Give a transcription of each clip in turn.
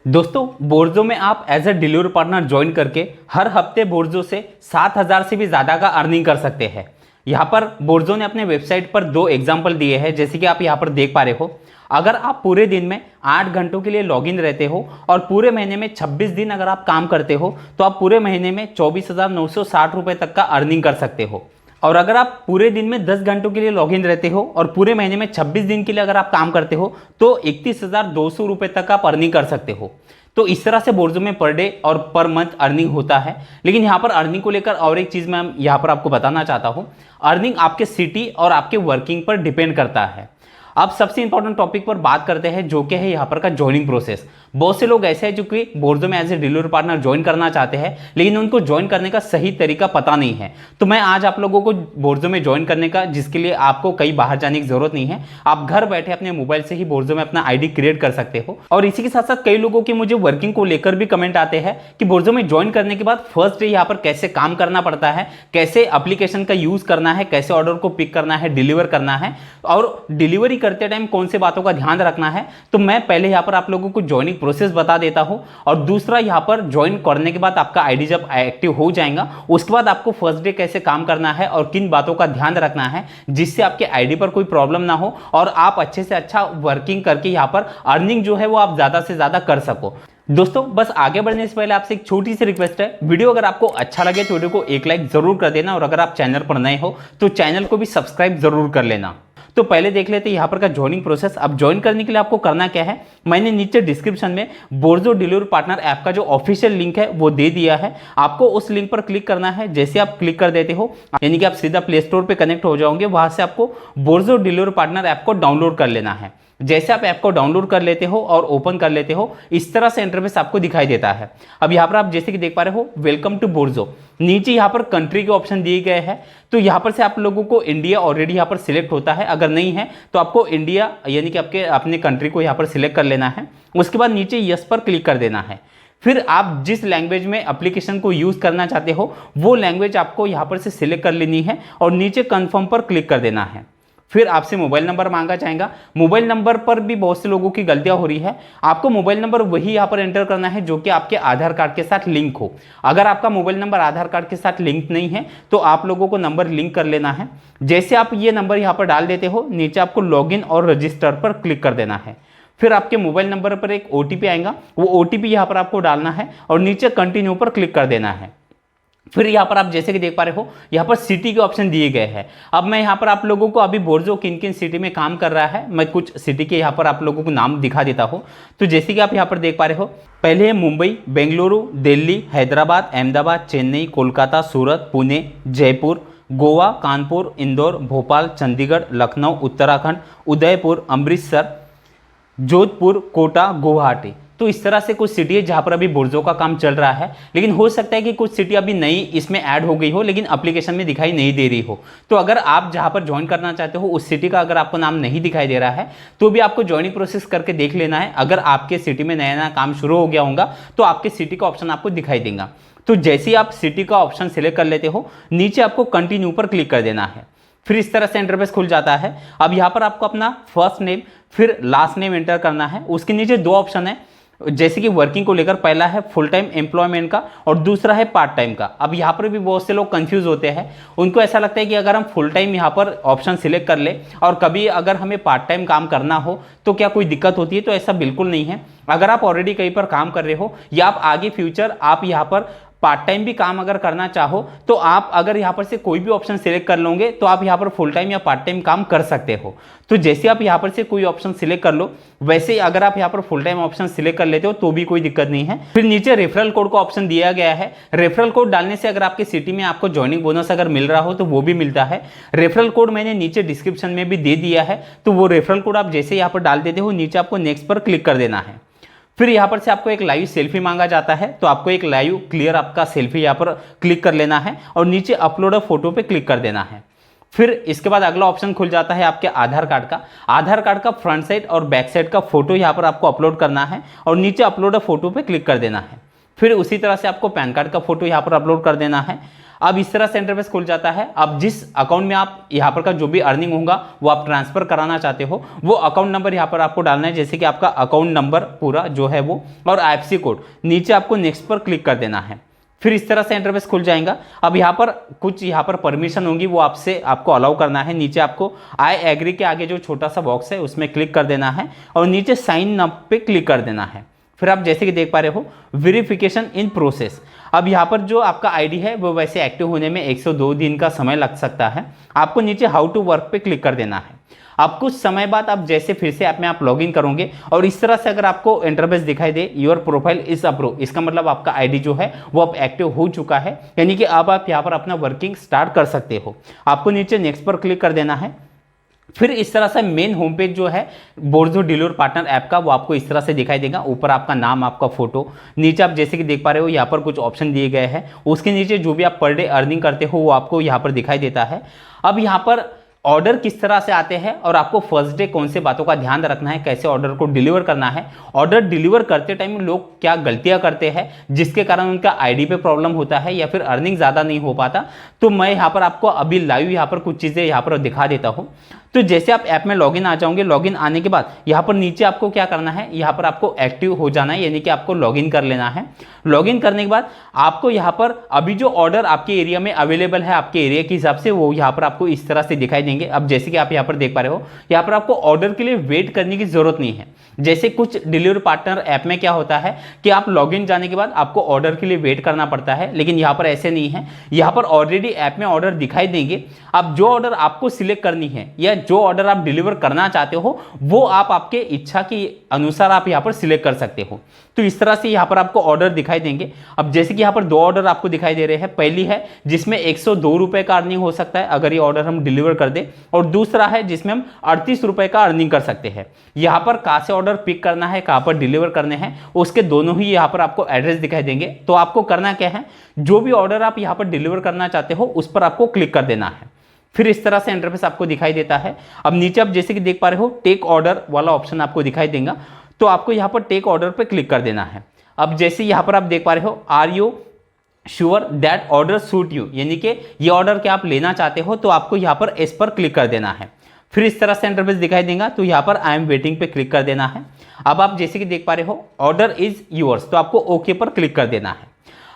दोस्तों बोर्जो में आप as a delivery partner join करके हर हफ्ते बोर्जो से 7,000 से भी ज़्यादा का अर्निंग कर सकते हैं। यहाँ पर बोर्जो ने अपने वेबसाइट पर 2 एग्जाम्पल दिए हैं, जैसे कि आप यहाँ पर देख पा रहे हो। अगर आप पूरे दिन में 8 घंटों के लिए लॉगिन रहते हो और पूरे महीने में 26 दिन अगर आप काम करते हो तो आप पूरे महीने में 24,960 रुपये तक का अर्निंग कर सकते हो। और अगर आप पूरे दिन में 10 घंटों के लिए लॉगिन रहते हो और पूरे महीने में 26 दिन के लिए अगर आप काम करते हो तो 31,200 रुपये तक आप अर्निंग कर सकते हो। तो इस तरह से बोर्जो में पर डे और पर मंथ अर्निंग होता है। लेकिन यहाँ पर अर्निंग को लेकर और एक चीज़ मैं यहाँ पर आपको बताना चाहता हूँ। अर्निंग आपके सिटी और आपके वर्किंग पर डिपेंड करता है। अब सबसे इंपॉर्टेंट टॉपिक पर बात करते हैं, जो कि है यहाँ पर का ज्वाइनिंग प्रोसेस। बहुत से लोग ऐसे हैं जो कि बोर्जो में as a delivery partner join करना चाहते हैं, लेकिन उनको ज्वाइन करने का सही तरीका पता नहीं है। तो मैं आज आप लोगों को बोर्जो में ज्वाइन करने का, जिसके लिए आपको कहीं बाहर जाने की जरूरत नहीं है, आप घर बैठे अपने मोबाइल से ही बोर्जो में अपना आईडी क्रिएट कर सकते हो। और इसी के साथ साथ कई लोगों की मुझे वर्किंग को लेकर भी कमेंट आते हैं कि बोर्जो में ज्वाइन करने के बाद फर्स्ट डे यहाँ पर कैसे काम करना पड़ता है, कैसे एप्लीकेशन का यूज करना है, कैसे ऑर्डर को पिक करना है, डिलीवर करना है, और डिलीवरी करते टाइम कौन से बातों का ध्यान रखना है। तो मैं पहले यहाँ पर आप लोगों को ज्वाइनिंग प्रोसेस बता देता हूं, और दूसरा यहाँ पर ज्वाइन करने के बाद आपका आईडी जब एक्टिव हो जाएगा उसके बाद आपको फर्स्ट डे कैसे काम करना है और किन बातों का ध्यान रखना है, जिससे आपके आईडी पर कोई प्रॉब्लम ना हो और आप अच्छे से अच्छा वर्किंग करके यहाँ पर अर्निंग जो है वो आप ज्यादा से ज्यादा कर सको। दोस्तों बस आगे बढ़ने से पहले आपसे एक छोटी सी रिक्वेस्ट है, वीडियो अगर आपको अच्छा लगे तो वीडियो को एक लाइक जरूर कर देना, और अगर आप चैनल पर नए हो तो चैनल को भी सब्सक्राइब जरूर कर लेना। तो पहले देख लेते हैं यहाँ पर का ज्वाइनिंग प्रोसेस। अब ज्वाइन करने के लिए आपको करना क्या है, मैंने नीचे डिस्क्रिप्शन में बोर्जो डिलीवरी पार्टनर ऐप का जो ऑफिशियल लिंक है वो दे दिया है। आपको उस लिंक पर क्लिक करना है। जैसे आप क्लिक कर देते हो यानी कि आप सीधा प्ले स्टोर पे कनेक्ट हो जाओगे, वहां से आपको बोर्जो डिलीवरी पार्टनर ऐप को डाउनलोड कर लेना है। जैसे आप ऐप को डाउनलोड कर लेते हो और ओपन कर लेते हो, इस तरह से इंटरफेस आपको दिखाई देता है। अब यहाँ पर आप जैसे कि देख पा रहे हो, वेलकम टू बोर्जो। नीचे यहाँ पर कंट्री के ऑप्शन दिए गए हैं, तो यहाँ पर से आप लोगों को इंडिया ऑलरेडी यहाँ पर सिलेक्ट होता है। अगर नहीं है तो आपको इंडिया यानी कि आपके अपने कंट्री को यहाँ पर सिलेक्ट कर लेना है। उसके बाद नीचे यस पर क्लिक कर देना है। फिर आप जिस लैंग्वेज में एप्लीकेशन को यूज करना चाहते हो वो लैंग्वेज आपको यहाँ पर से सिलेक्ट कर लेनी है और नीचे कन्फर्म पर क्लिक कर देना है। फिर आपसे मोबाइल नंबर मांगा जाएगा। मोबाइल नंबर पर भी बहुत से लोगों की गलतियां हो रही है। आपको मोबाइल नंबर वही यहाँ पर एंटर करना है जो कि आपके आधार कार्ड के साथ लिंक हो। अगर आपका मोबाइल नंबर आधार कार्ड के साथ लिंक नहीं है तो आप लोगों को नंबर लिंक कर लेना है। जैसे आप ये नंबर यहाँ पर डाल देते हो, नीचे आपको लॉगिन और रजिस्टर पर क्लिक कर देना है। फिर आपके मोबाइल नंबर पर एक OTP आएगा, वो OTP यहाँ पर आपको डालना है और नीचे कंटिन्यू पर क्लिक कर देना है। फिर यहाँ पर आप जैसे कि देख पा रहे हो, यहाँ पर सिटी के ऑप्शन दिए गए हैं। अब मैं यहाँ पर आप लोगों को अभी बोर्जो किन किन सिटी में काम कर रहा है, मैं कुछ सिटी के यहाँ पर आप लोगों को नाम दिखा देता हूँ। तो जैसे कि आप यहाँ पर देख पा रहे हो, पहले है मुंबई, बेंगलुरु, दिल्ली, हैदराबाद, अहमदाबाद, चेन्नई, कोलकाता, सूरत, पुणे, जयपुर, गोवा, कानपुर, इंदौर, भोपाल, चंडीगढ़, लखनऊ, उत्तराखंड, उदयपुर, अमृतसर, जोधपुर, कोटा, गुवाहाटी। तो इस तरह से कुछ सिटी है जहां पर अभी बोर्जो का काम चल रहा है। लेकिन हो सकता है कि कुछ सिटी अभी नई इसमें ऐड हो गई हो लेकिन एप्लीकेशन में दिखाई नहीं दे रही हो। तो अगर आप जहां पर ज्वाइन करना चाहते हो उस सिटी का अगर आपको नाम नहीं दिखाई दे रहा है तो भी आपको ज्वाइनिंग प्रोसेस करके देख लेना है। अगर आपके सिटी में नया नया काम शुरू हो गया होगा तो आपके सिटी का ऑप्शन आपको दिखाई देगा। तो जैसे ही आप सिटी का ऑप्शन सिलेक्ट कर लेते हो, नीचे आपको कंटिन्यू पर क्लिक कर देना है। फिर इस तरह से इंटरफेस खुल जाता है। अब यहाँ पर आपको अपना फर्स्ट नेम फिर लास्ट नेम एंटर करना है। उसके नीचे 2 ऑप्शन है, जैसे कि वर्किंग को लेकर, पहला है फुल टाइम एम्प्लॉयमेंट का और दूसरा है पार्ट टाइम का। अब यहाँ पर भी बहुत से लोग कंफ्यूज होते हैं। उनको ऐसा लगता है कि अगर हम फुल टाइम यहाँ पर ऑप्शन सिलेक्ट कर ले और कभी अगर हमें पार्ट टाइम काम करना हो तो क्या कोई दिक्कत होती है, तो ऐसा बिल्कुल नहीं है। अगर आप ऑलरेडी कहीं पर काम कर रहे हो या आप आगे फ्यूचर आप यहाँ पर पार्ट टाइम भी काम अगर करना चाहो तो आप अगर यहाँ पर से कोई भी ऑप्शन सिलेक्ट कर लोगे तो आप यहाँ पर फुल टाइम या पार्ट टाइम काम कर सकते हो। तो जैसे आप यहाँ पर से कोई ऑप्शन सिलेक्ट कर लो, वैसे ही अगर आप यहाँ पर फुल टाइम ऑप्शन सिलेक्ट कर लेते हो तो भी कोई दिक्कत नहीं है। फिर नीचे रेफरल कोड का ऑप्शन दिया गया है। रेफरल कोड डालने से अगर आपके सिटी में आपको ज्वाइनिंग बोनस अगर मिल रहा हो तो वो भी मिलता है। रेफरल कोड मैंने नीचे डिस्क्रिप्शन में भी दे दिया है, तो वो रेफरल कोड आप जैसे यहाँ पर डाल देते हो, नीचे आपको नेक्स्ट पर क्लिक कर देना है। फिर यहाँ पर से आपको एक लाइव सेल्फी मांगा जाता है, तो आपको एक लाइव क्लियर आपका सेल्फी यहाँ पर क्लिक कर लेना है और नीचे अपलोड अ फोटो पे क्लिक कर देना है। फिर इसके बाद अगला ऑप्शन खुल जाता है आपके आधार कार्ड का। आधार कार्ड का फ्रंट साइड और बैक साइड का फोटो यहाँ पर आपको अपलोड करना है और नीचे अपलोड अ फोटो पे क्लिक कर देना है। फिर उसी तरह से आपको पैन कार्ड का फोटो यहाँ पर अपलोड कर देना है। अब इस तरह से इंटरफेस खुल जाता है। अब जिस अकाउंट में आप यहाँ पर का जो भी अर्निंग होगा वो आप ट्रांसफर कराना चाहते हो, वो अकाउंट नंबर यहाँ पर आपको डालना है, जैसे कि आपका अकाउंट नंबर पूरा जो है वो, और IFSC कोड। नीचे आपको नेक्स्ट पर क्लिक कर देना है। फिर इस तरह से इंटरफेस खुल जाएगा। अब यहाँ पर कुछ यहाँ पर परमिशन होंगी, वो आपको अलाउ करना है। नीचे आपको आई एग्री के आगे जो छोटा सा बॉक्स है उसमें क्लिक कर देना है और नीचे साइन अप पे क्लिक कर देना है। फिर आप जैसे कि देख पा रहे हो वेरिफिकेशन इन प्रोसेस। अब यहाँ पर जो आपका आईडी है वो वैसे एक्टिव होने में 102 दिन का समय लग सकता है। आपको नीचे हाउ टू वर्क पे क्लिक कर देना है। अब कुछ समय बाद आप जैसे फिर से ऐप में आप लॉगिन करोगे और इस तरह से अगर आपको इंटरफेस दिखाई दे योर प्रोफाइल इज अप्रूव, इसका मतलब आपका आईडी जो है वो अब एक्टिव हो चुका है, यानी कि अब आप यहाँ पर अपना वर्किंग स्टार्ट कर सकते हो। आपको नीचे नेक्स्ट पर क्लिक कर देना है। फिर इस तरह से मेन होम पेज जो है बोर्जो डिलीवर पार्टनर ऐप का वो आपको इस तरह से दिखाई देगा। ऊपर आपका नाम, आपका फोटो, नीचे आप जैसे कि देख पा रहे हो यहाँ पर कुछ ऑप्शन दिए गए हैं। उसके नीचे जो भी आप पर डे अर्निंग करते हो वो आपको यहाँ पर दिखाई देता है। अब यहाँ पर ऑर्डर किस तरह से आते हैं और आपको फर्स्ट डे कौन से बातों का ध्यान रखना है, कैसे ऑर्डर को डिलीवर करना है, ऑर्डर डिलीवर करते टाइम लोग क्या गलतियां करते हैं जिसके कारण उनका आईडी पे प्रॉब्लम होता है या फिर अर्निंग ज़्यादा नहीं हो पाता, तो मैं यहाँ पर आपको अभी लाइव यहाँ पर कुछ चीज़ें यहाँ पर दिखा देता हूँ। तो जैसे आप ऐप में लॉगिन आ जाओगे, लॉगिन आने के बाद यहाँ पर नीचे आपको क्या करना है, यहाँ पर आपको एक्टिव हो जाना है, यानी कि आपको लॉगिन कर लेना है। लॉगिन करने के बाद आपको यहाँ पर अभी जो ऑर्डर आपके एरिया में अवेलेबल है आपके एरिया के हिसाब से वो यहाँ पर आपको इस तरह से दिखाई देंगे। अब जैसे कि आप यहाँ पर देख पा रहे हो, यहाँ पर आपको ऑर्डर के लिए वेट करने की जरूरत नहीं है। जैसे कुछ डिलीवरी पार्टनर ऐप में क्या होता है कि आप लॉगिन जाने के बाद आपको ऑर्डर के लिए वेट करना पड़ता है, लेकिन यहाँ पर ऐसे नहीं है। यहाँ पर ऑलरेडी ऐप में ऑर्डर दिखाई देंगे। अब जो ऑर्डर आपको सिलेक्ट करनी है या जो ऑर्डर आप डिलीवर करना चाहते हो वो आप आपके इच्छा के अनुसार आप यहाँ पर सिलेक्ट कर सकते हो। तो इस तरह से यहाँ पर आपको ऑर्डर दिखाई देंगे। अब जैसे कि यहाँ पर दो ऑर्डर आपको दिखाई दे रहे हैं। पहली है जिसमें 102 रुपए का अर्निंग हो सकता है अगर ये ऑर्डर हम डिलीवर कर दे, और दूसरा है जिसमें हम 38 रुपए का अर्निंग कर सकते हैं। यहाँ पर कहाँ से ऑर्डर पिक करना है, कहाँ पर डिलीवर करने हैं, उसके दोनों ही यहाँ पर आपको एड्रेस दिखाई देंगे। तो आपको करना क्या है, जो भी ऑर्डर आप यहाँ पर डिलीवर करना चाहते हो उस पर आपको क्लिक कर देना है। फिर इस तरह से इंटरफेस आपको दिखाई देता है। अब नीचे आप जैसे कि देख पा रहे हो टेक ऑर्डर वाला ऑप्शन आपको दिखाई देगा, तो आपको यहाँ पर टेक ऑर्डर पे क्लिक कर देना है। अब जैसे यहाँ पर आप देख पा रहे हो are you sure that order suit you, यानी कि ये ऑर्डर क्या आप लेना चाहते हो, तो आपको यहाँ पर इस पर क्लिक कर देना है। फिर इस तरह से इंटरफेस दिखाई देगा, तो यहाँ पर आई एम वेटिंग पे क्लिक कर देना है। अब आप जैसे कि देख पा रहे हो ऑर्डर इज यूअर्स, तो आपको ओके पर क्लिक कर देना है।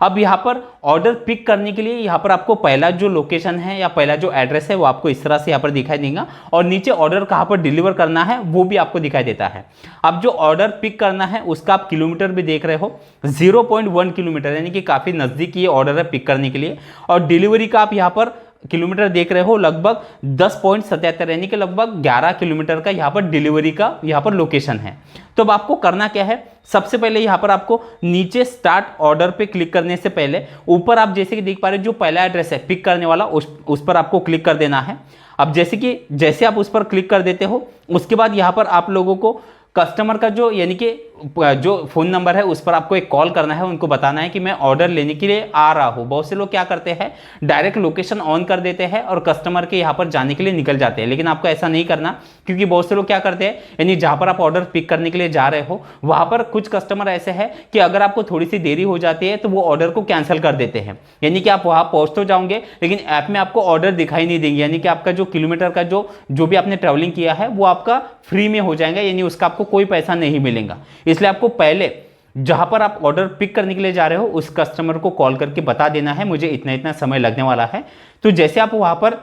अब यहाँ पर ऑर्डर पिक करने के लिए यहाँ पर आपको पहला जो लोकेशन है या पहला जो एड्रेस है वो आपको इस तरह से यहाँ पर दिखाई देगा, और नीचे ऑर्डर कहाँ पर डिलीवर करना है वो भी आपको दिखाई देता है। अब जो ऑर्डर पिक करना है उसका आप किलोमीटर भी देख रहे हो, 0.1 किलोमीटर, यानी कि काफ़ी नज़दीक ये ऑर्डर है पिक करने के लिए। और डिलीवरी का आप यहाँ पर किलोमीटर देख रहे हो लगभग 10.77, यानी कि लगभग 11 किलोमीटर का यहाँ पर डिलीवरी का यहाँ पर लोकेशन है। तो अब आपको करना क्या है, सबसे पहले यहाँ पर आपको नीचे स्टार्ट ऑर्डर पे क्लिक करने से पहले ऊपर आप जैसे कि देख पा रहे हो जो पहला एड्रेस है पिक करने वाला उस पर आपको क्लिक कर देना है। अब जैसे आप उस पर क्लिक कर देते हो उसके बाद यहाँ पर आप लोगों को कस्टमर का जो यानी कि जो फ़ोन नंबर है उस पर आपको एक कॉल करना है, उनको बताना है कि मैं ऑर्डर लेने के लिए आ रहा हूँ। बहुत से लोग क्या करते हैं डायरेक्ट लोकेशन ऑन कर देते हैं और कस्टमर के यहाँ पर जाने के लिए निकल जाते हैं, लेकिन आपको ऐसा नहीं करना, क्योंकि बहुत से लोग क्या करते हैं यानी जहाँ पर आप ऑर्डर पिक करने के लिए जा रहे हो वहाँ पर कुछ कस्टमर ऐसे है कि अगर आपको थोड़ी सी देरी हो जाती है तो वो ऑर्डर को कैंसिल कर देते हैं, यानी कि आप वहाँ पहुँच तो जाओगे लेकिन ऐप में आपको ऑर्डर दिखाई नहीं देंगे, यानी कि आपका जो किलोमीटर का जो भी आपने ट्रैवलिंग किया है वो आपका फ्री में हो जाएगा, यानी उसका आपको कोई पैसा नहीं मिलेगा। इसलिए आपको पहले जहां पर आप ऑर्डर पिक करने के लिए जा रहे हो उस कस्टमर को कॉल करके बता देना है मुझे इतना इतना समय लगने वाला है। तो जैसे आप वहां पर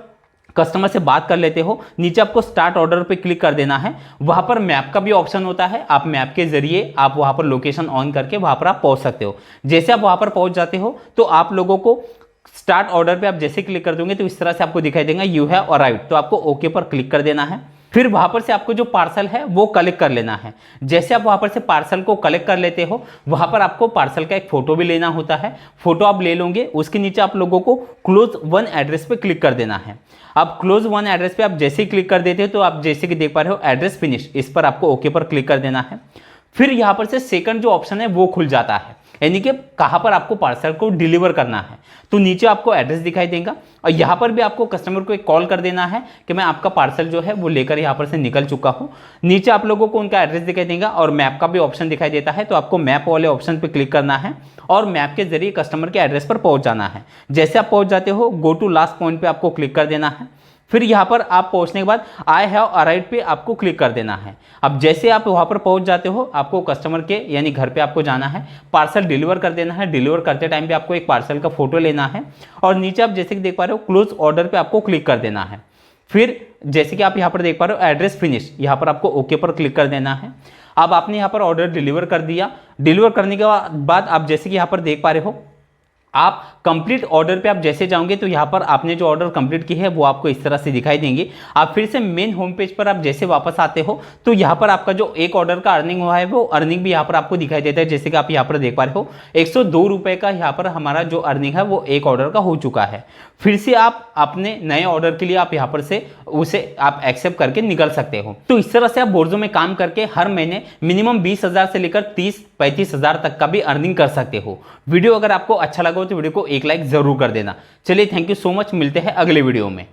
कस्टमर से बात कर लेते हो, नीचे आपको स्टार्ट ऑर्डर पे क्लिक कर देना है। वहां पर मैप का भी ऑप्शन होता है, आप मैप के जरिए आप वहां पर लोकेशन ऑन करके वहां पर आप पहुंच सकते हो। जैसे आप वहां पर पहुंच जाते हो तो आप लोगों को स्टार्ट ऑर्डर पे आप जैसे क्लिक कर दोगे तो इस तरह से आपको दिखाई देगा यू हैव अराइव्ड, तो आपको ओके पर क्लिक कर देना है। फिर वहां पर से आपको जो पार्सल है वो कलेक्ट कर लेना है। जैसे आप वहां पर से पार्सल को कलेक्ट कर लेते हो वहां पर आपको पार्सल का एक फोटो भी लेना होता है। फोटो आप ले लोगे, उसके नीचे आप लोगों को क्लोज वन एड्रेस पे क्लिक कर देना है। आप क्लोज वन एड्रेस पे आप जैसे ही क्लिक कर देते हो तो आप जैसे कि देख पा रहे हो एड्रेस फिनिश, इस पर आपको ओके पर क्लिक कर देना है। फिर यहाँ पर से सेकंड जो ऑप्शन है वो खुल जाता है। यानी कि कहाँ पर आपको पार्सल को डिलीवर करना है। तो नीचे आपको एड्रेस दिखाई देगा और यहाँ पर भी आपको कस्टमर को एक कॉल कर देना है कि मैं आपका पार्सल जो है वो लेकर यहाँ पर से निकल चुका हूँ। नीचे आप लोगों को उनका एड्रेस दिखाई देगा और मैप का भी ऑप्शन दिखाई देता है, तो आपको मैप वाले ऑप्शन पर क्लिक करना है और मैप के जरिए कस्टमर के एड्रेस पर पहुँच जाना है। जैसे आप पहुँच जाते हो, गो टू लास्ट पॉइंट पर आपको क्लिक कर देना है। फिर यहाँ पर आप पहुंचने के बाद आई हैव अराइव्ड पे आपको क्लिक कर देना है। अब जैसे आप वहाँ पर पहुंच जाते हो, आपको कस्टमर के यानी घर पे आपको जाना है, पार्सल डिलीवर कर देना है। डिलीवर करते टाइम पे आपको एक पार्सल का फोटो लेना है और नीचे आप जैसे कि देख पा रहे हो क्लोज ऑर्डर पे आपको क्लिक कर देना है। फिर जैसे कि आप यहाँ पर देख पा रहे हो एड्रेस फिनिश, यहाँ पर आपको ओके पर क्लिक कर देना है। अब आपने यहाँ पर ऑर्डर डिलीवर कर दिया। डिलीवर करने के बाद आप जैसे कि यहाँ पर देख पा रहे हो, आप कंप्लीट ऑर्डर पे आप जैसे जाओगे तो यहाँ पर आपने जो ऑर्डर कंप्लीट की है वो आपको इस तरह से दिखाई देंगे। आप फिर से मेन होम पेज पर आप जैसे वापस आते हो तो यहाँ पर आपका जो एक ऑर्डर का अर्निंग हुआ है वो अर्निंग भी यहाँ पर आपको दिखाई देता है। जैसे कि आप यहाँ पर देख पा रहे हो 102 रुपये का यहाँ पर हमारा जो अर्निंग है वो एक ऑर्डर का हो चुका है। फिर से आप अपने नए ऑर्डर के लिए आप यहाँ पर से उसे आप एक्सेप्ट करके निकल सकते हो। तो इस तरह से आप बोर्जो में काम करके हर महीने मिनिमम 20,000 से लेकर 30-35,000 तक का भी अर्निंग कर सकते हो। वीडियो अगर आपको अच्छा लगा हो तो वीडियो को एक लाइक जरूर कर देना। चलिए, थैंक यू सो मच, मिलते हैं अगले वीडियो में।